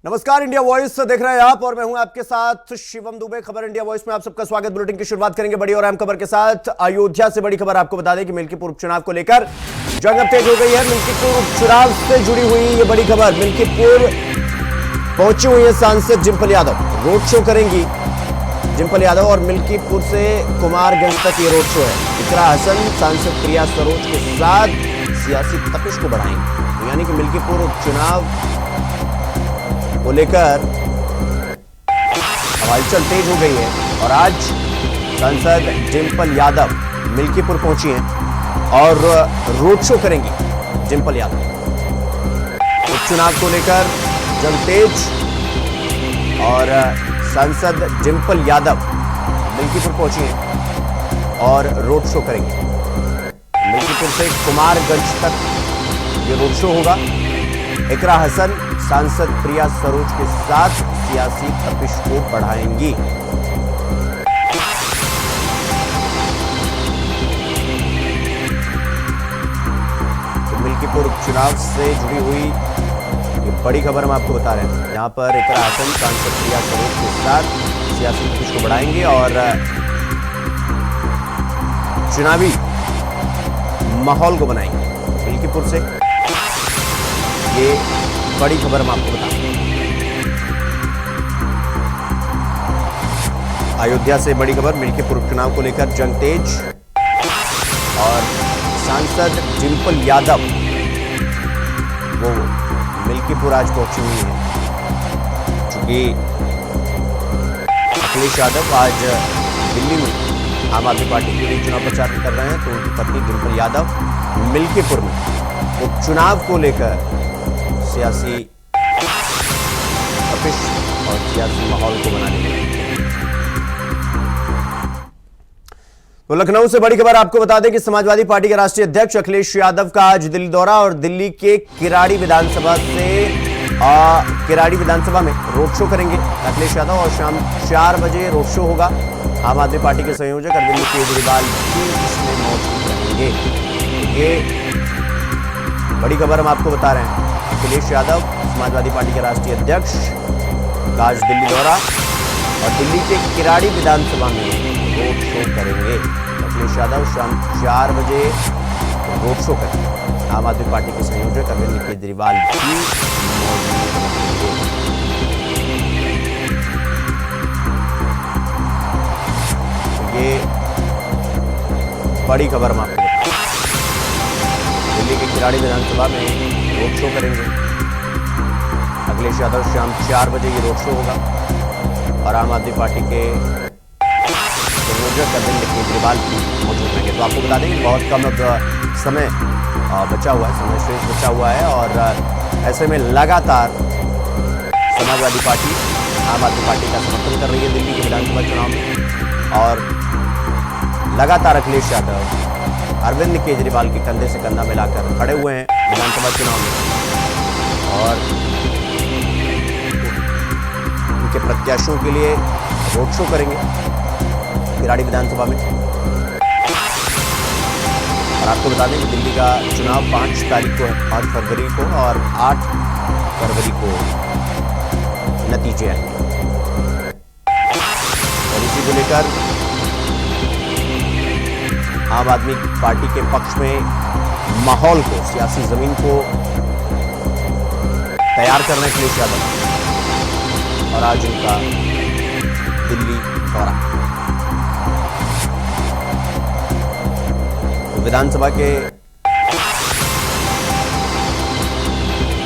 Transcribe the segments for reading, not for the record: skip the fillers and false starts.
नमस्कार, India voice देख रहे हैं आप और मैं हूं आपके साथ शिवम दुबे। खबर इंडिया वॉइस में आप सबका स्वागत। बुलेटिन की शुरुआत करेंगे बड़ी और अहम खबर के साथ। अयोध्या से बड़ी खबर आपको बता दें कि मिल्कीपुर उपचुनाव को लेकर जंग अब तेज हो गई है। मिल्कीपुर उपचुनाव से जुड़ी हुई ये बड़ी खबर। मिल्कीपुर पहुंची हुई है सांसद डिंपल यादव, रोड शो करेंगी डिंपल यादव और मिल्कीपुर से कुमारगंज तक ये रोड शो है। इकरा हसन सांसद प्रिया सरोज के साथ सियासी तपिश को बढ़ाएंगे, यानी कि मिल्कीपुर उपचुनाव को लेकर हलचल तेज हो गई है और आज सांसद डिंपल यादव मिल्कीपुर पहुंची हैं और रोड शो करेंगी डिंपल यादव। उपचुनाव को लेकर जंग तेज और सांसद डिंपल यादव मिल्कीपुर पहुंची हैं और रोड शो करेंगे। मिल्कीपुर से कुमारगंज तक ये रोड शो होगा। इकरा हसन सांसद प्रिया सरोज के साथ सियासी तपिश को बढ़ाएंगी। तो मिल्कीपुर उपचुनाव से जुड़ी हुई ये बड़ी खबर हम आपको बता रहे हैं। यहां पर इकरा हसन सांसद प्रिया सरोज के साथ सियासी तपिश को बढ़ाएंगे और चुनावी माहौल को बनाएंगे। मिल्कीपुर से ये बड़ी खबर हम आपको बता दें। अयोध्या से बड़ी खबर। मिल्कीपुर उपचुनाव को लेकर जंग तेज और सांसद डिंपल यादव वो मिल्कीपुर आज पहुंची हुई है। चूंकि अखिलेश यादव आज दिल्ली में आम आदमी पार्टी के लिए चुनाव प्रचार कर रहे हैं, तो उनकी पत्नी डिंपल यादव मिल्कीपुर में उपचुनाव को लेकर सियासी तपिश और सियासी माहौल को बनाने के लिए। तो लखनऊ से बड़ी खबर आपको बता दें कि समाजवादी पार्टी के राष्ट्रीय अध्यक्ष अखिलेश यादव का आज दिल्ली दौरा और दिल्ली के किराड़ी विधानसभा में रोड शो करेंगे अखिलेश यादव और शाम 4 बजे रोड शो होगा। आम आदमी पार्टी के संयोजक अरविंद केजरीवाल भी इसमें मौजूद रहेंगे। ये बड़ी खबर हम आपको बता रहे हैं। अखिलेश यादव समाजवादी पार्टी के राष्ट्रीय अध्यक्ष का आज दिल्ली दौरा और दिल्ली के किराड़ी विधानसभा में रोड शो करेंगे। अखिलेश यादव शाम 4 बजे रोड शो करेंगे। आम आदमी पार्टी के संयोजक अरविंद केजरीवाल भी मौजूद रहेंगे। ये बड़ी खबर हम आपको दिल्ली के किराड़ी विधानसभा में रोड शो करेंगे अखिलेश यादव। शाम 4 बजे ये रोड शो होगा और आम आदमी पार्टी के संयोजक अरविंद केजरीवाल भी मौजूद रहेंगे। तो आपको बता दें कि बहुत कम अब समय बचा हुआ है, समय शेष बचा हुआ है और ऐसे में लगातार समाजवादी पार्टी आम आदमी पार्टी का समर्थन कर रही है दिल्ली के विधानसभा चुनाव में और लगातार अखिलेश यादव अरविंद केजरीवाल के कंधे से कंधा मिलाकर खड़े हुए हैं विधानसभा चुनाव में और उनके प्रत्याशियों के लिए रोड शो करेंगे किराड़ी विधानसभा में। और आपको बता दें कि दिल्ली का चुनाव 5 तारीख को है, 5 फरवरी को और 8 फरवरी को नतीजे आएंगे। और इसी को लेकर आम आदमी पार्टी के पक्ष में माहौल को, सियासी जमीन को तैयार कर रहे हैं अखिलेश यादव और आज उनका दिल्ली दौरा। तो विधानसभा के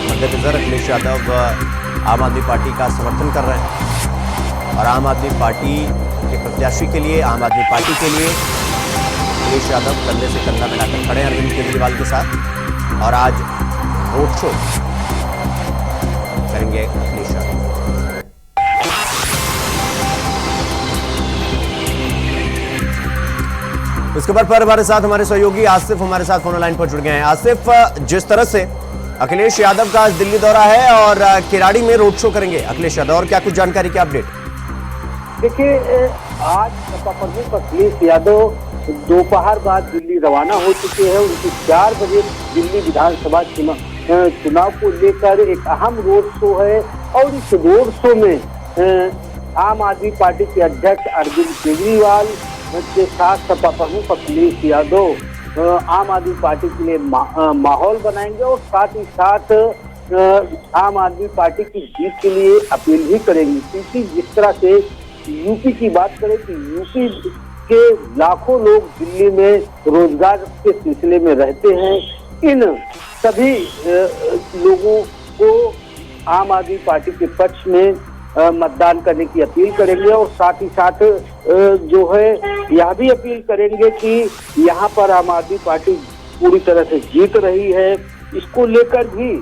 मद्देनजर अखिलेश यादव आम आदमी पार्टी का समर्थन कर रहे हैं और आम आदमी पार्टी के प्रत्याशी के लिए, आम आदमी पार्टी के लिए अखिलेश यादव कंधे से कंधा मिलाकर खड़े हैं अरविंद केजरीवाल के साथ और आज रोड शो करेंगे अखिलेश यादव। इस खबर पर हमारे साथ हमारे सहयोगी आसिफ हमारे साथ फोन लाइन पर जुड़ गए हैं। आसिफ, जिस तरह से अखिलेश यादव का आज दिल्ली दौरा है और किराड़ी में रोड शो करेंगे अखिलेश यादव, और क्या कुछ जानकारी की अपडेट? देखिए, आज सपा प्रमुख अखिलेश यादव दोपहर बाद दिल्ली रवाना हो चुके हैं। उनकी 4 बजे दिल्ली विधानसभा चुनाव को लेकर एक अहम रोड शो है और इस रोड शो में आम आदमी पार्टी के अध्यक्ष अरविंद केजरीवाल के साथ सपा प्रमुख अखिलेश यादव आम आदमी पार्टी के लिए माहौल बनाएंगे और साथ ही साथ आम आदमी पार्टी की जीत के लिए अपील भी करेंगे। क्योंकि जिस तरह से यूपी की बात करें कि यूपी के लाखों लोग दिल्ली में रोजगार के सिलसिले में रहते हैं, इन सभी लोगों को आम आदमी पार्टी के पक्ष में मतदान करने की अपील करेंगे और साथ ही साथ जो है यह भी अपील करेंगे कि यहाँ पर आम आदमी पार्टी पूरी तरह से जीत रही है। इसको लेकर भी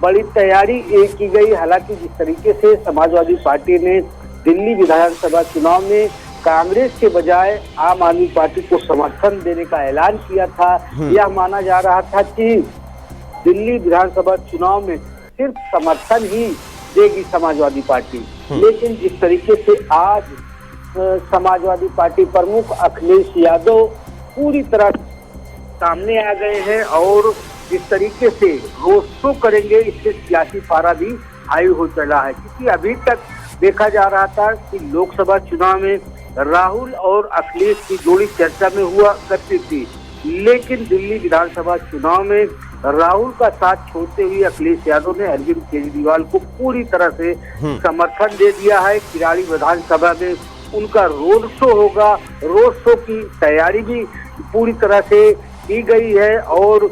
बड़ी तैयारी की गई। हालांकि जिस तरीके से समाजवादी पार्टी ने दिल्ली विधानसभा चुनाव में कांग्रेस के बजाय आम आदमी पार्टी को समर्थन देने का ऐलान किया था, यह माना जा रहा था कि दिल्ली विधानसभा चुनाव में सिर्फ समर्थन ही देगी समाजवादी पार्टी। लेकिन जिस तरीके से आज समाजवादी पार्टी प्रमुख अखिलेश यादव पूरी तरह सामने आ गए हैं और जिस तरीके से रोड शो करेंगे, इससे सियासी पारा भी हाई हो चला है। क्योंकि अभी तक देखा जा रहा था कि लोकसभा चुनाव में राहुल और अखिलेश की जोड़ी चर्चा में हुआ करती थी, लेकिन दिल्ली विधानसभा चुनाव में राहुल का साथ छोड़ते हुए अखिलेश यादव ने अरविंद केजरीवाल को पूरी तरह से समर्थन दे दिया है। किराड़ी विधानसभा में उनका रोड शो होगा। रोड शो की तैयारी भी पूरी तरह से की गई है और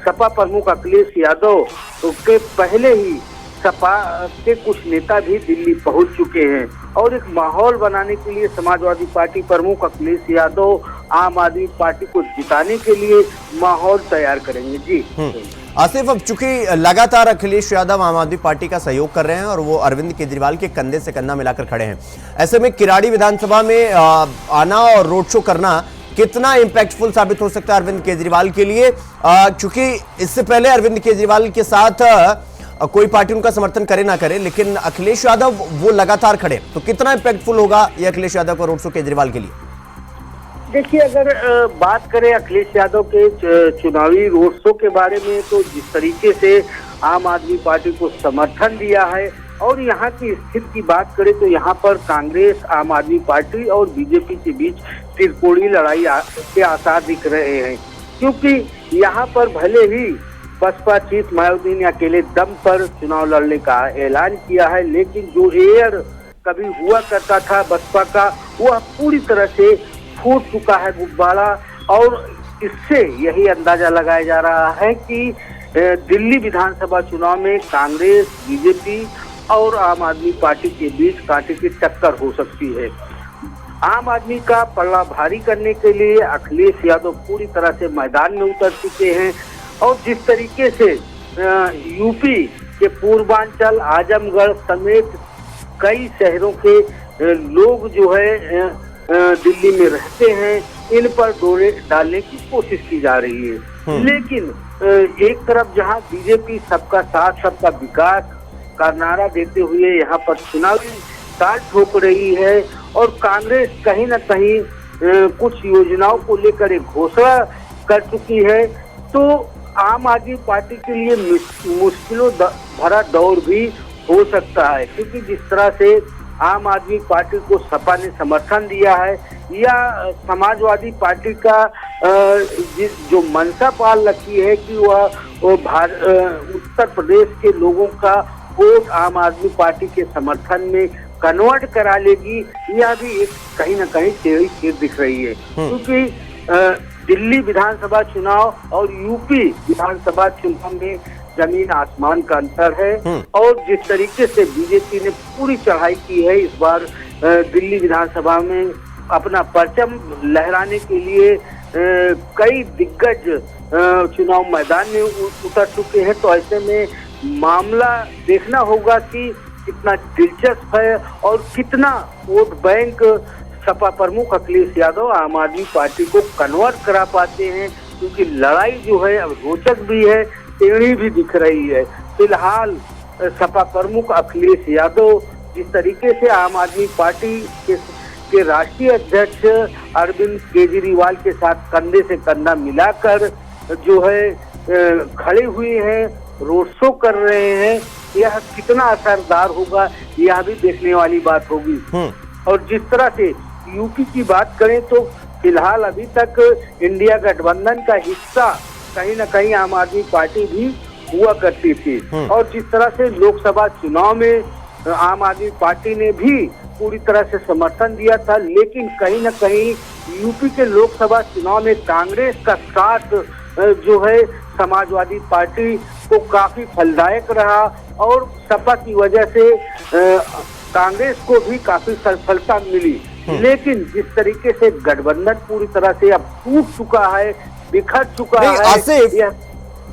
सपा प्रमुख अखिलेश यादव के पहले ही सपा के कुछ नेता भी दिल्ली पहुंच चुके हैं और एक माहौल बनाने के लिए समाजवादी पार्टी प्रमुख अखिलेश यादव आम आदमी पार्टी को जिताने के लिए माहौल तैयार करेंगे। जी आसिफ, अब चूंकि लगातार अखिलेश यादव आम आदमी पार्टी का सहयोग कर रहे हैं और वो अरविंद केजरीवाल के कंधे से कंधा मिलाकर खड़े हैं, ऐसे में किराड़ी विधानसभा में आना और रोड शो करना कितना इंपैक्टफुल साबित हो सकता है अरविंद केजरीवाल के लिए? चूंकि इससे पहले अरविंद केजरीवाल के साथ कोई पार्टी उनका समर्थन करे ना करे, लेकिन अखिलेश यादव वो लगातार खड़े, तो कितना इंपैक्टफुल होगा ये अखिलेश यादव का रोड शो केजरीवाल के लिए? देखिए, अगर बात करें अखिलेश यादव के चुनावी रोड शो के बारे में, तो जिस तरीके से आम आदमी पार्टी को समर्थन दिया है और यहाँ की स्थिति की बात करें तो यहाँ पर कांग्रेस, आम आदमी पार्टी और बीजेपी के बीच त्रिकोणीय लड़ाई के आसार दिख रहे हैं। क्योंकि यहाँ पर भले ही बसपा चीफ मायावती ने अकेले दम पर चुनाव लड़ने का ऐलान किया है, लेकिन जो एयर कभी हुआ करता था बसपा का, वह पूरी तरह से फूट चुका है गुब्बारा। और इससे यही अंदाजा लगाया जा रहा है कि दिल्ली विधानसभा चुनाव में कांग्रेस, बीजेपी और आम आदमी पार्टी के बीच कांटे की टक्कर हो सकती है। आम आदमी का पल्ला भारी करने के लिए अखिलेश यादव पूरी तरह से मैदान में उतर चुके हैं और जिस तरीके से यूपी के पूर्वांचल, आजमगढ़ समेत कई शहरों के लोग जो है दिल्ली में रहते हैं, इन पर डोरे डालने की कोशिश की जा रही है। लेकिन एक तरफ जहां बीजेपी सबका साथ सबका विकास का नारा देते हुए यहाँ पर चुनावी ताल ठोक रही है और कांग्रेस कहीं न कहीं कुछ योजनाओं को लेकर एक घोषणा कर चुकी है, तो आम आदमी पार्टी के लिए मुश्किलों भरा दौर भी हो सकता है। क्योंकि जिस तरह से आम आदमी पार्टी को सपा ने समर्थन दिया है या समाजवादी पार्टी का जो मंशा पाल रखी है कि वह उत्तर प्रदेश के लोगों का वोट आम आदमी पार्टी के समर्थन में कन्वर्ट करा लेगी, यह भी एक कहीं न कहीं टेढ़ी खीर दिख रही है। क्योंकि दिल्ली विधानसभा चुनाव और यूपी विधानसभा चुनाव में जमीन आसमान का अंतर है और जिस तरीके से बीजेपी ने पूरी चढ़ाई की है इस बार दिल्ली विधानसभा में अपना परचम लहराने के लिए कई दिग्गज चुनाव मैदान में उतर चुके हैं, तो ऐसे में मामला देखना होगा कि कितना दिलचस्प है और कितना वोट बैंक सपा प्रमुख अखिलेश यादव आम आदमी पार्टी को कन्वर्ट करा पाते हैं। क्योंकि लड़ाई जो है अब रोचक भी है, टेढ़ी भी दिख रही है। फिलहाल सपा प्रमुख अखिलेश यादव जिस तरीके से आम आदमी पार्टी के राष्ट्रीय अध्यक्ष अरविंद केजरीवाल के साथ कंधे से कंधा मिलाकर जो है खड़े हुए हैं, रोड शो कर रहे हैं, यह कितना असरदार होगा यह भी देखने वाली बात होगी। और जिस तरह से यूपी की बात करें तो फिलहाल अभी तक इंडिया गठबंधन का हिस्सा कहीं न कहीं आम आदमी पार्टी भी हुआ करती थी। और जिस तरह से लोकसभा चुनाव में आम आदमी पार्टी ने भी पूरी तरह से समर्थन दिया था, लेकिन कहीं न कहीं यूपी के लोकसभा चुनाव में कांग्रेस का साथ जो है समाजवादी पार्टी को काफी फलदायक रहा और सपा की वजह से कांग्रेस को भी काफी सफलता मिली। लेकिन जिस तरीके से गठबंधन पूरी तरह से अब टूट चुका है, बिखर चुका है।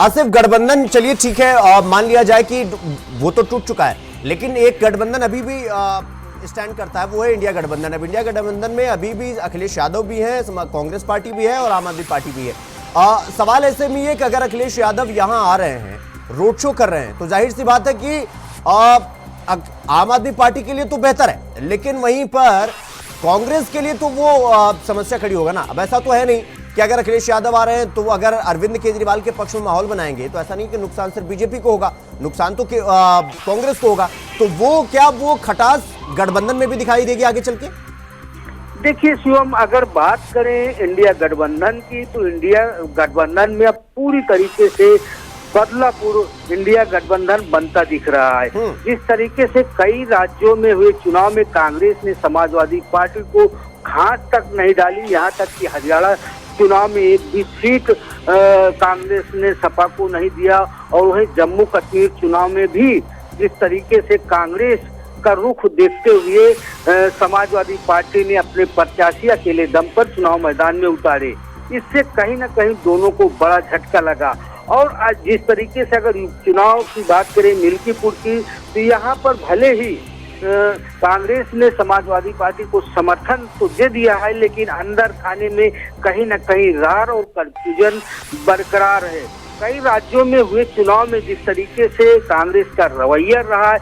आसिफ गठबंधन चलिए ठीक है, मान लिया जाए कि वो तो टूट चुका है, लेकिन एक गठबंधन अभी भी स्टैंड करता है, वो है इंडिया गठबंधन। अब इंडिया गठबंधन में अभी भी अखिलेश यादव भी है, कांग्रेस पार्टी भी है और आम आदमी पार्टी भी है। सवाल ऐसे में ये कि अगर अखिलेश यादव यहां आ रहे हैं, रोड शो कर रहे हैं, तो जाहिर सी बात है कि आम आदमी पार्टी के लिए तो बेहतर है, लेकिन वहीं पर कांग्रेस के लिए तो वो समस्या खड़ी होगा ना। अब ऐसा तो है नहीं कि अगर अखिलेश यादव आ रहे हैं तो अगर अरविंद केजरीवाल के पक्ष में माहौल बनाएंगे तो ऐसा नहीं कि नुकसान सिर्फ बीजेपी को होगा, नुकसान तो कांग्रेस को होगा। तो वो खटास गठबंधन में भी दिखाई देगी आगे चल के। देखिए शिवम, अगर बात करें इंडिया गठबंधन की तो इंडिया गठबंधन में अब पूरी तरीके से बदलापुर इंडिया गठबंधन बनता दिख रहा है। जिस तरीके से कई राज्यों में हुए चुनाव में कांग्रेस ने समाजवादी पार्टी को घाट तक नहीं डाली, यहाँ तक कि हरियाणा चुनाव में एक भी सीट कांग्रेस ने सपा को नहीं दिया। और वहीं जम्मू कश्मीर चुनाव में भी जिस तरीके से कांग्रेस का रुख देखते हुए समाजवादी पार्टी ने अपने प्रत्याशी अकेले दम पर चुनाव मैदान में उतारे। इससे कहीं न कहीं दोनों को बड़ा झटका लगा। और आज जिस तरीके से अगर चुनाव की बात करें मिल्कीपुर की, तो यहाँ पर भले ही कांग्रेस ने समाजवादी पार्टी को समर्थन तो दे दिया है, लेकिन अंदर खाने में कहीं न कहीं रार और कंफ्यूजन बरकरार है। कई राज्यों में हुए चुनाव में जिस तरीके से कांग्रेस का रवैया रहा है,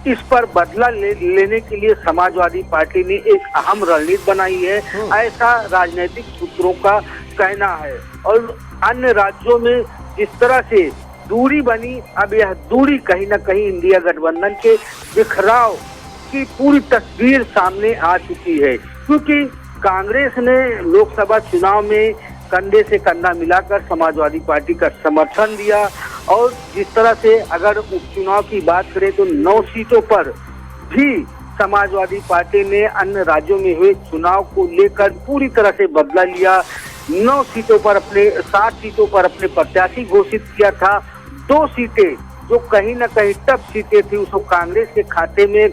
इस पर बदला लेने के लिए समाजवादी पार्टी ने एक अहम रणनीति बनाई है, ऐसा राजनीतिक सूत्रों का कहना है। और अन्य राज्यों में जिस तरह से दूरी बनी, अब यह दूरी कहीं न कहीं इंडिया गठबंधन के बिखराव की पूरी तस्वीर सामने आ चुकी है। क्योंकि कांग्रेस ने लोकसभा चुनाव में कंधे से कंधा मिलाकर समाजवादी पार्टी का समर्थन दिया। और जिस तरह से अगर उपचुनाव की बात करें तो 9 सीटों पर भी समाजवादी पार्टी ने अन्य राज्यों में हुए चुनाव को लेकर पूरी तरह से बदला लिया। 9 सीटों पर 7 सीटों पर अपने प्रत्याशी घोषित किया था। 2 सीटें जो कहीं न कहीं टफ सीटें थी उसको कांग्रेस के खाते में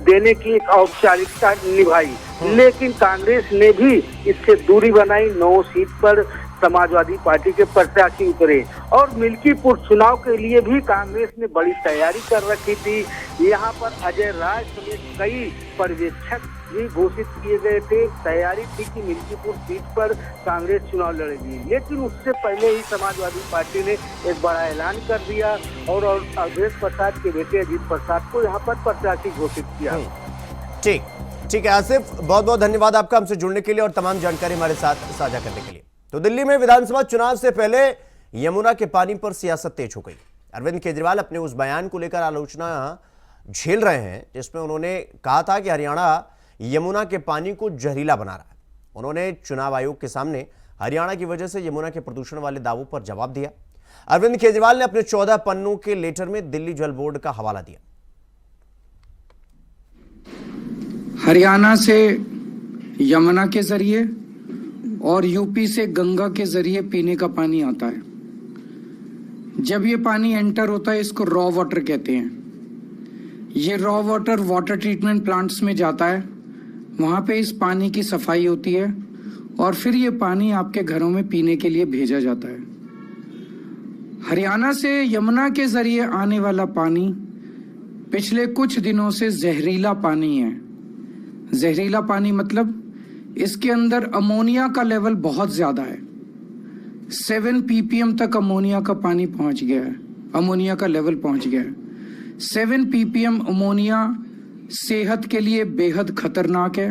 देने की एक औपचारिकता निभाई, लेकिन कांग्रेस ने भी इससे दूरी बनाई। 9 सीट पर समाजवादी पार्टी के प्रत्याशी उतरे। और मिल्कीपुर चुनाव के लिए भी कांग्रेस ने बड़ी तैयारी कर रखी थी। यहाँ पर अजय राय समेत कई पर्यवेक्षक भी घोषित किए गए थे। तैयारी थी कि मिल्कीपुर सीट पर कांग्रेस चुनाव लड़ेगी, लेकिन उससे पहले ही समाजवादी पार्टी ने एक बड़ा ऐलान कर दिया और अवधेश प्रसाद के बेटे अजीत प्रसाद को यहाँ पर प्रत्याशी घोषित किया। ठीक है आसिफ, बहुत बहुत धन्यवाद आपका हमसे जुड़ने के लिए और तमाम जानकारी हमारे साथ साझा करने के लिए। तो दिल्ली में विधानसभा चुनाव से पहले यमुना के पानी पर सियासत तेज हो गई। अरविंद केजरीवाल अपने उस बयान को लेकर आलोचना झेल रहे हैं जिसमें उन्होंने कहा था कि हरियाणा यमुना के पानी को जहरीला बना रहा है। उन्होंने चुनाव आयोग के सामने हरियाणा की वजह से यमुना के प्रदूषण वाले दावों पर जवाब दिया। अरविंद केजरीवाल ने अपने 14 पन्नों के लेटर में दिल्ली जल बोर्ड का हवाला दिया। हरियाणा से यमुना के जरिए और यूपी से गंगा के जरिए पीने का पानी आता है। जब ये पानी एंटर होता है इसको रॉ वाटर कहते हैं। ये raw water water treatment plants में जाता है, वहाँ पे इस पानी की सफाई होती है और फिर ये पानी आपके घरों में पीने के लिए भेजा जाता है। हरियाणा से यमुना के जरिए आने वाला पानी पिछले कुछ दिनों से जहरीला पानी है। जहरीला पानी मतलब इसके अंदर अमोनिया का लेवल बहुत ज्यादा है। 7 ppm तक अमोनिया का पानी पहुंच गया है, अमोनिया का लेवल पहुंच गया है। 7 ppm अमोनिया सेहत के लिए बेहद खतरनाक है।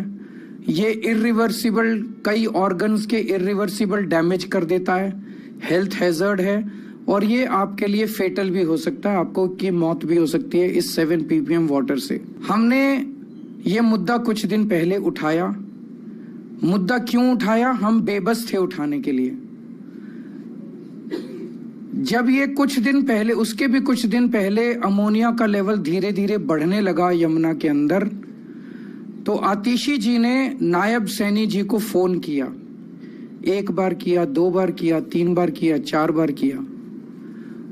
ये इरिवर्सिबल, कई ऑर्गन्स के इरिवर्सिबल डैमेज कर देता है, हेल्थ हैजर्ड है और ये आपके लिए फेटल भी हो सकता है, आपको की मौत भी हो सकती है इस 7 ppm वाटर से। हमने ये मुद्दा कुछ दिन पहले उठाया। मुद्दा क्यों उठाया? हम बेबस थे उठाने के लिए। जब ये कुछ दिन पहले, उसके भी कुछ दिन पहले अमोनिया का लेवल धीरे धीरे बढ़ने लगा यमुना के अंदर, तो आतिशी जी ने नायब सैनी जी को फोन किया। 1 बार किया, 2 बार किया, 3 बार किया, 4 बार किया।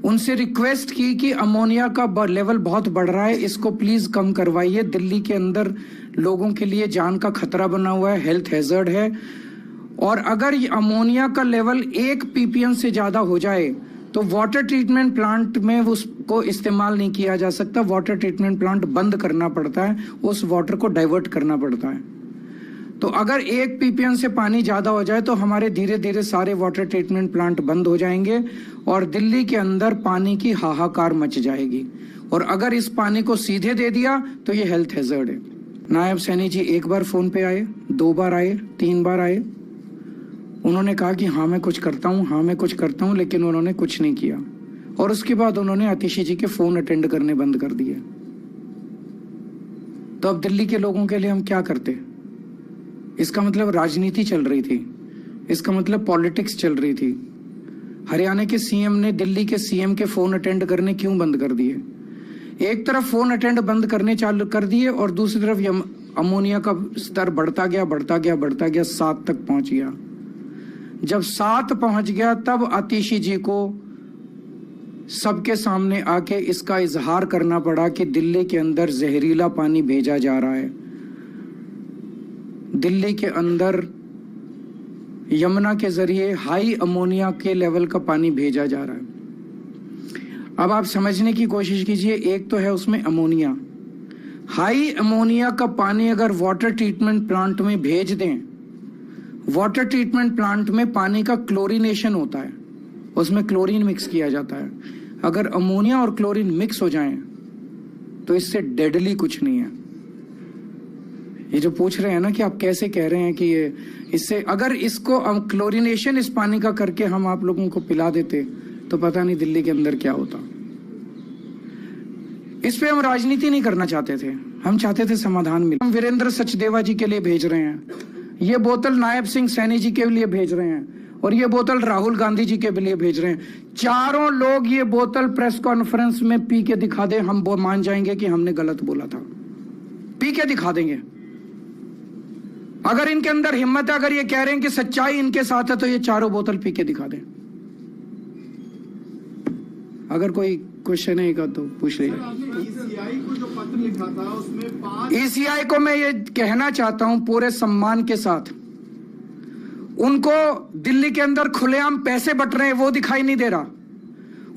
उनसे रिक्वेस्ट की कि अमोनिया का लेवल बहुत बढ़ रहा है, इसको प्लीज कम करवाइए। दिल्ली के अंदर लोगों के लिए जान का खतरा बना हुआ है, हेल्थ हैजर्ड है। और अगर ये अमोनिया का लेवल 1 ppm से ज्यादा हो जाए तो वाटर ट्रीटमेंट प्लांट में उसको इस्तेमाल नहीं किया जा सकता। वाटर ट्रीटमेंट प्लांट बंद करना पड़ता है, उस वाटर को डाइवर्ट करना पड़ता है। तो अगर 1 ppm से पानी ज्यादा हो जाए तो हमारे धीरे धीरे सारे वाटर ट्रीटमेंट प्लांट बंद हो जाएंगे और दिल्ली के अंदर पानी की हाहाकार मच जाएगी। और अगर इस पानी को सीधे दे दिया तो ये हेल्थ हैजर्ड है। नायब सैनी जी 1 बार फोन पे आए, 2 बार आए, 3 बार आए। उन्होंने कहा कि हाँ मैं कुछ करता हूँ, हाँ मैं कुछ करता हूँ, लेकिन उन्होंने कुछ नहीं किया। और उसके बाद उन्होंने आतिशी जी के फोन अटेंड करने बंद कर दिए। तो अब दिल्ली के लोगों के लिए हम क्या करते? इसका मतलब राजनीति चल रही थी, इसका मतलब पॉलिटिक्स चल रही थी। हरियाणा के सीएम ने दिल्ली के सीएम के फोन अटेंड करने क्यों बंद कर दिए? एक तरफ फोन अटेंड बंद करने चालू कर दिए और दूसरी तरफ अमोनिया का स्तर बढ़ता गया, बढ़ता गया, बढ़ता गया, 7 तक पहुंच गया। जब 7 पहुंच गया तब आतिशी जी को सबके सामने आके इसका इजहार करना पड़ा कि दिल्ली के अंदर जहरीला पानी भेजा जा रहा है। दिल्ली के अंदर यमुना के जरिए हाई अमोनिया के लेवल का पानी भेजा जा रहा है। अब आप समझने की कोशिश कीजिए, एक तो है उसमें अमोनिया, हाई अमोनिया का पानी अगर वाटर ट्रीटमेंट प्लांट में भेज दें, वाटर ट्रीटमेंट प्लांट में पानी का क्लोरीनेशन होता है, उसमें क्लोरीन मिक्स किया जाता है। अगर अमोनिया और क्लोरीन मिक्स हो जाएं तो इससे डेडली कुछ नहीं है। ये जो पूछ रहे हैं ना कि आप कैसे कह रहे हैं कि ये इससे, अगर इसको क्लोरीनेशन इस पानी का करके हम आप लोगों को पिला देते तो पता नहीं दिल्ली के अंदर क्या होता। इस पे हम राजनीति नहीं करना चाहते थे, हम चाहते थे समाधान मिले। हम वीरेंद्र सचदेवा जी के लिए भेज रहे हैं, ये बोतल नायब सिंह सैनी जी के लिए भेज रहे हैं, और ये बोतल राहुल गांधी जी के लिए भेज रहे हैं। चारों लोग ये बोतल प्रेस कॉन्फ्रेंस में पी के दिखा दे, हम मान जाएंगे कि हमने गलत बोला था। पी के दिखा देंगे। अगर इनके अंदर हिम्मत है, अगर ये कह रहे हैं कि सच्चाई इनके साथ है, तो ये चारों बोतल पी के दिखा दें। अगर कोई क्वेश्चन है तो पूछ लीजिए। ईसीआई को जो पत्र लिखा था उसमें ईसीआई को मैं ये कहना चाहता हूं पूरे सम्मान के साथ, उनको दिल्ली के अंदर खुलेआम पैसे बट रहे हैं वो दिखाई नहीं दे रहा।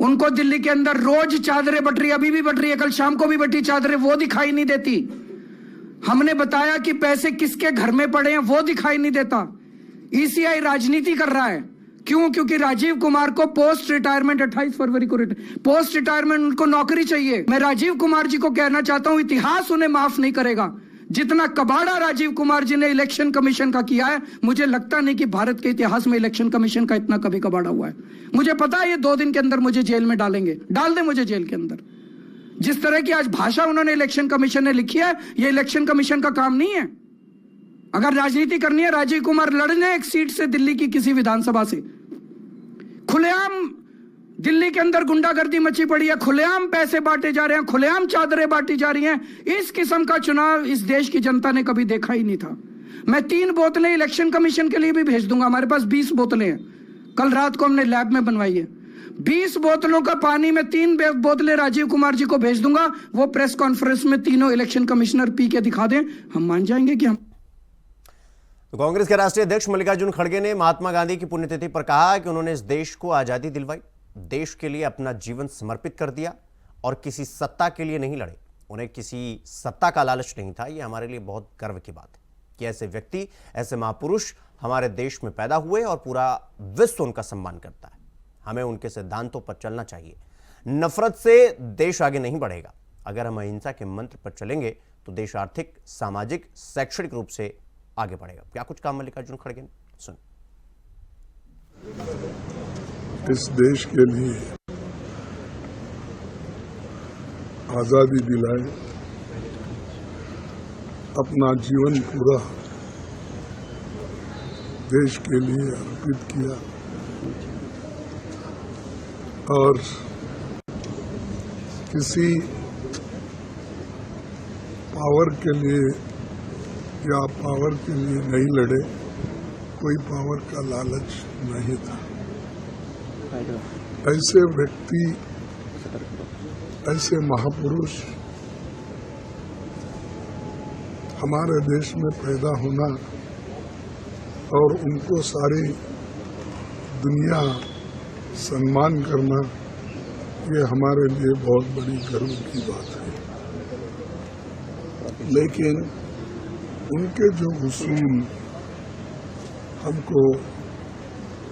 उनको दिल्ली के अंदर रोज चादरें बट रही, अभी भी बट रही है, कल शाम को भी बटी चादरें, वो दिखाई नहीं देती। हमने बताया कि पैसे किसके घर में पड़े हैं, वो दिखाई नहीं देता। ईसीआई राजनीति कर रहा है। क्यों? क्योंकि राजीव कुमार को पोस्ट रिटायरमेंट 28 फरवरी को पोस्ट रिटायरमेंट उनको नौकरी चाहिए। मैं राजीव कुमार जी को कहना चाहता हूं, इतिहास उन्हें माफ नहीं करेगा। जितना कबाड़ा राजीव कुमार जी ने इलेक्शन कमीशन का किया है, मुझे लगता नहीं कि भारत के इतिहास में इलेक्शन कमीशन का इतना कभी कबाड़ा हुआ है। मुझे पता है ये 2 दिन के अंदर मुझे जेल में डालेंगे, डाल दे मुझे जेल के अंदर। जिस तरह की आज भाषा उन्होंने इलेक्शन कमीशन ने लिखी है, ये इलेक्शन कमीशन का काम नहीं है। अगर राजनीति करनी है, राजीव कुमार लड़ने एक सीट से दिल्ली की किसी विधानसभा से। खुलेआम दिल्ली के अंदर गुंडागर्दी मची पड़ी है, खुलेआम पैसे बांटे जा रहे हैं, खुलेआम चादरें बांटी जा रही हैं। इस किस्म का चुनाव इस देश की जनता ने कभी देखा ही नहीं था। मैं 3 बोतलें इलेक्शन कमीशन के लिए भी भेज दूंगा। हमारे पास 20 बोतलें हैं, कल रात को हमने लैब में बनवाई है। 20 बोतलों का पानी में 3 बोतलें राजीव कुमार जी को भेज दूंगा। वो प्रेस कॉन्फ्रेंस में तीनों इलेक्शन कमिश्नर पी के दिखा दें, हम मान जाएंगे कि हम। तो कांग्रेस के राष्ट्रीय अध्यक्ष मल्लिकार्जुन खड़गे ने महात्मा गांधी की पुण्यतिथि पर कहा कि उन्होंने इस देश को आजादी दिलवाई, देश के लिए अपना जीवन समर्पित कर दिया और किसी सत्ता के लिए नहीं लड़े। उन्हें किसी सत्ता का लालच नहीं था। यह हमारे लिए बहुत गर्व की बात है कि ऐसे व्यक्ति, ऐसे महापुरुष हमारे देश में पैदा हुए और पूरा विश्व उनका सम्मान करता है। हमें उनके सिद्धांतों पर चलना चाहिए। नफरत से देश आगे नहीं बढ़ेगा। अगर हम अहिंसा के मंत्र पर चलेंगे तो देश आर्थिक, सामाजिक, शैक्षणिक रूप से आगे बढ़ेगा। क्या कुछ कहा मल्लिकार्जुन खड़गे ने, सुन। इस देश के लिए आजादी दिलाए, अपना जीवन पूरा देश के लिए अर्पित किया और किसी पावर के लिए या पावर के लिए नहीं लड़े, कोई पावर का लालच नहीं था। ऐसे व्यक्ति, ऐसे महापुरुष हमारे देश में पैदा होना और उनको सारी दुनिया सम्मान करना, ये हमारे लिए बहुत बड़ी गर्व की बात है। लेकिन उनके जो उसूल, हमको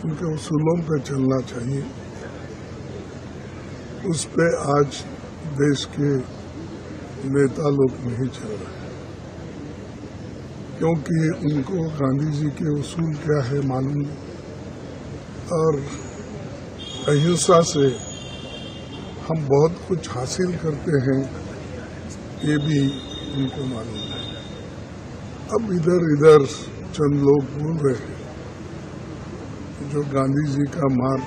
उनके उसूलों पे चलना चाहिए, उस पे आज देश के नेता लोग नहीं चल रहे, क्योंकि उनको गांधी जी के उसूल क्या है मालूम, और अहिंसा से हम बहुत कुछ हासिल करते हैं ये भी उनको मालूम है। अब इधर इधर चंद लोग बोल रहे हैं जो गांधी जी का मार्ग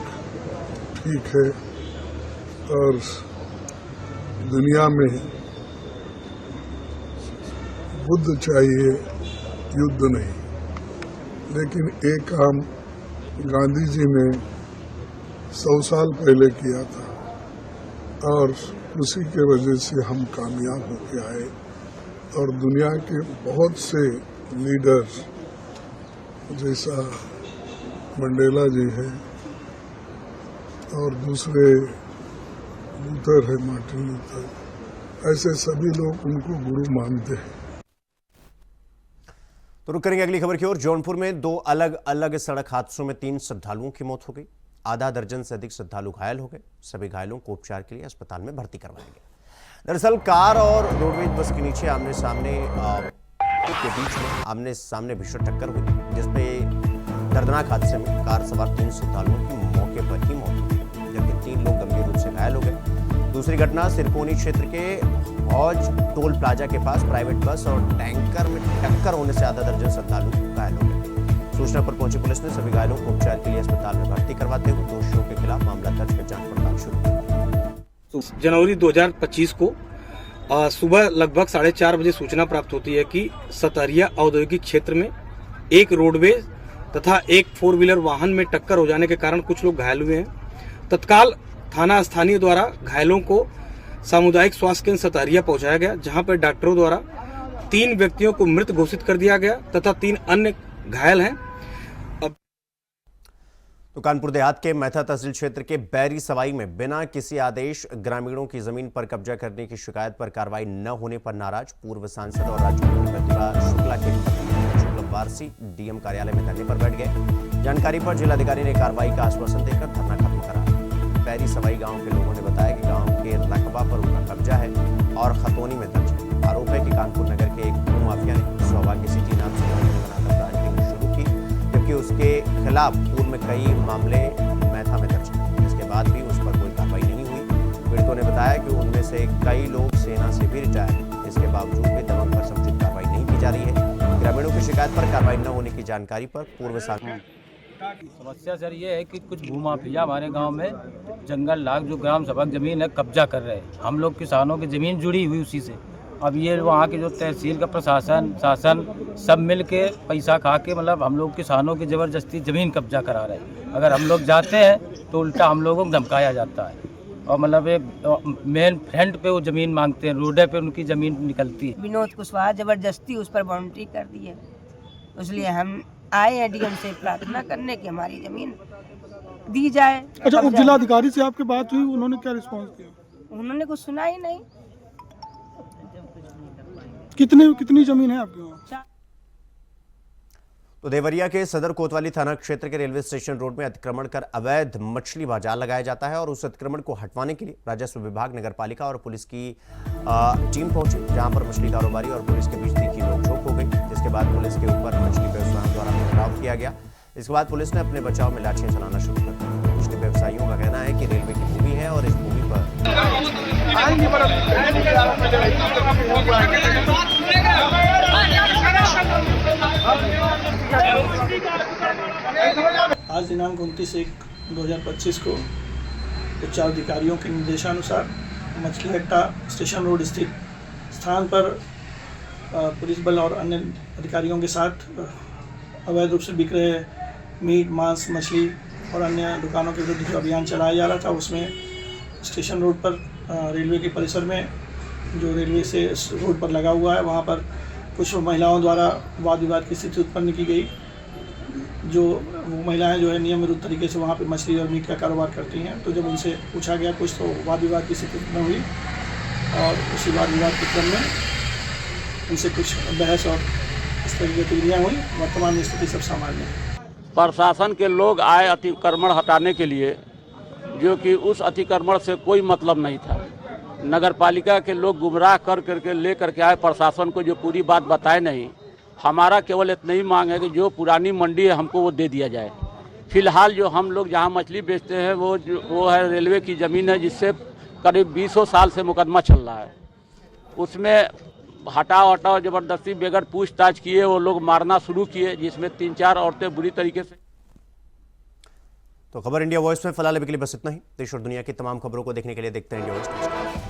ठीक है और दुनिया में बुद्ध चाहिए, युद्ध नहीं। लेकिन एक काम गांधी जी ने 100 साल पहले किया था और उसी के वजह से हम कामयाब होके आए और दुनिया के बहुत से लीडर्स जैसा मंडेला जी है और दूसरे लूथर है, मार्टिन लूथर, ऐसे सभी लोग उनको गुरु मानते हैं। तो रुक करेंगे अगली खबर की ओर। जौनपुर में 2 अलग अलग सड़क हादसों में 3 श्रद्धालुओं की मौत हो गई। आधा दर्जन से अधिक श्रद्धालु घायल हो गए। सभी घायलों को उपचार के लिए अस्पताल में भर्ती करवाया गया। दरअसल कार और रोडवेज बस के नीचे आमने सामने भीषण टक्कर हुई, जिसपे दर्दनाक हादसे में कार सवार 3 श्रद्धालुओं की मौके पर ही मौत हो गई, जबकि 3 लोग गंभीर रूप से घायल हो गए। दूसरी घटना सिरकोनी क्षेत्र के हौज टोल प्लाजा के पास प्राइवेट बस और टैंकर में टक्कर होने से आधा दर्जन श्रद्धालु घायल हो गए। सूचना पर पहुंची पुलिस ने सभी घायलों को उपचार के लिए अस्पताल में भर्ती करवाते हुए दोषियों के खिलाफ मामला दर्ज कर जांच पड़ताल शुरू कर दी। जनवरी 2025 को सुबह लगभग 4:30 बजे सूचना प्राप्त होती है कि सतहरिया औद्योगिक क्षेत्र में एक रोडवेज तथा एक 4 व्हीलर वाहन में टक्कर हो जाने के कारण कुछ लोग घायल हुए हैं। तत्काल थाना स्थानीय द्वारा घायलों को सामुदायिक स्वास्थ्य केंद्र सतहरिया पहुंचाया गया, जहां पर डॉक्टरों द्वारा 3 व्यक्तियों को मृत घोषित कर दिया गया तथा 3 अन्य घायल हैं। तो कानपुर देहात के मेथा तहसील क्षेत्र के बैरी सवाई में बिना किसी आदेश ग्रामीणों की जमीन पर कब्जा करने की शिकायत पर कार्रवाई न होने पर नाराज पूर्व सांसद और राज्य मंत्री प्रतिभा शुक्ला के शुक्रवारसी डीएम कार्यालय में धरने पर बैठ गए। जानकारी पर जिलाधिकारी ने कार्रवाई का आश्वासन देकर धरना खत्म करा। बैरी सवाई गांव के लोगों ने बताया कि गांव के रकबा पर उनका कब्जा है और खतौनी में दर्ज है। आरोप है कि कानपुर नगर के एक भूमाफिया ने सौभाग्य सिटी नाम से कंपनी बनाकर ब्रांडिंग शुरू की, जबकि उसके खिलाफ पूर्व में कई मामले मेथा में दर्ज हैं। इसके बाद भी उस पर कोई कार्रवाई नहीं हुई। पीड़ितों ने बताया कि उनमें से कई लोग सेना से भी रिटायर हैं। इसके बावजूद भी दबंग पर समुचित कार्रवाई नहीं की जा रही है। ग्रामीणों की शिकायत पर कार्रवाई न होने की जानकारी पर पूर्व सांसद समस्या सर ये है कि कुछ भूमाफिया हमारे गांव में जंगल लाग जो ग्राम सभा जमीन है कब्जा कर रहे हैं। हम लोग किसानों की जमीन जुड़ी हुई उसी से। अब ये वहाँ के जो तहसील का प्रशासन शासन सब मिल के पैसा खा के मतलब हम लोग किसानों की ज़बरदस्ती ज़मीन कब्जा करा रहे हैं। अगर हम लोग जाते हैं तो उल्टा हम लोगों को धमकाया जाता है और मतलब एक मेन फ्रंट पे वो ज़मीन मांगते हैं, रोडे पे उनकी ज़मीन निकलती है। विनोद कुशवाहा ज़बरदस्ती उस पर बाउंड्री कर दी है, इसलिए हम आए हैं डीएम से प्रार्थना करने की हमारी ज़मीन दी जाए। अच्छा, उप जिलाधिकारी से आपकी बात हुई, उन्होंने क्या रिस्पॉन्स दिया? उन्होंने कुछ सुना ही नहीं। कितनी जमीन है आपके वहाँ? तो देवरिया के सदर कोतवाली थाना क्षेत्र के रेलवे स्टेशन रोड में अतिक्रमण कर अवैध मछली बाजार लगाया जाता है और उस अतिक्रमण को हटवाने के लिए राजस्व विभाग, नगरपालिका और पुलिस की टीम पहुंची, जहां पर मछली कारोबारी और पुलिस के बीच तीखी नोकझोंक हो गई, जिसके बाद पुलिस के ऊपर मछली व्यवसायियों द्वारा पथराव किया गया। इसके बाद पुलिस ने अपने बचाव में लाठियां चलाना शुरू कर दी। व्यवसायियों का कहना है कि रेलवे की भूमि है और इस भूमि पर आज दिनांक 29/1/2025 को उच्च अधिकारियों के निर्देशानुसार मछलीहट्टा स्टेशन रोड स्थित स्थान पर पुलिस बल और अन्य अधिकारियों के साथ अवैध रूप से बिक रहे मीट, मांस, मछली और अन्य दुकानों के विरुद्ध जो अभियान चलाया जा रहा था, उसमें स्टेशन रोड पर रेलवे के परिसर में जो रेलवे से रोड पर लगा हुआ है, वहाँ पर कुछ महिलाओं द्वारा वाद विवाद की स्थिति उत्पन्न की गई। जो वो महिलाएं जो है नियम विरुद्ध तरीके से वहाँ पे मछली और मीट का कारोबार करती हैं, तो जब उनसे पूछा गया कुछ, तो वाद विवाद की स्थिति उत्पन्न हुई और उसी वाद विवाद के क्रम में उनसे कुछ बहस और इस तरह की गतिविधियाँ हुई। वर्तमान में स्थिति सब सामान्य है। प्रशासन के लोग आए अतिक्रमण हटाने के लिए, जो कि उस अतिक्रमण से कोई मतलब नहीं था। नगर पालिका के लोग गुमराह कर करके ले करके आए, प्रशासन को जो पूरी बात बताए नहीं। हमारा केवल इतना ही मांग है कि जो पुरानी मंडी है हमको वो दे दिया जाए। फिलहाल जो हम लोग जहाँ मछली बेचते हैं वो है रेलवे की ज़मीन है, जिससे करीब 20 साल से मुकदमा चल रहा है। उसमें हटाओ ज़बरदस्ती बगैर पूछताछ किए वो लोग मारना शुरू किए, जिसमें 3-4 औरतें बुरी तरीके से। तो खबर इंडिया वॉइस में फिलहाल अभी के लिए बस इतना ही। देश और दुनिया की तमाम खबरों को देखने के लिए देखते हैं इंडिया वॉइस।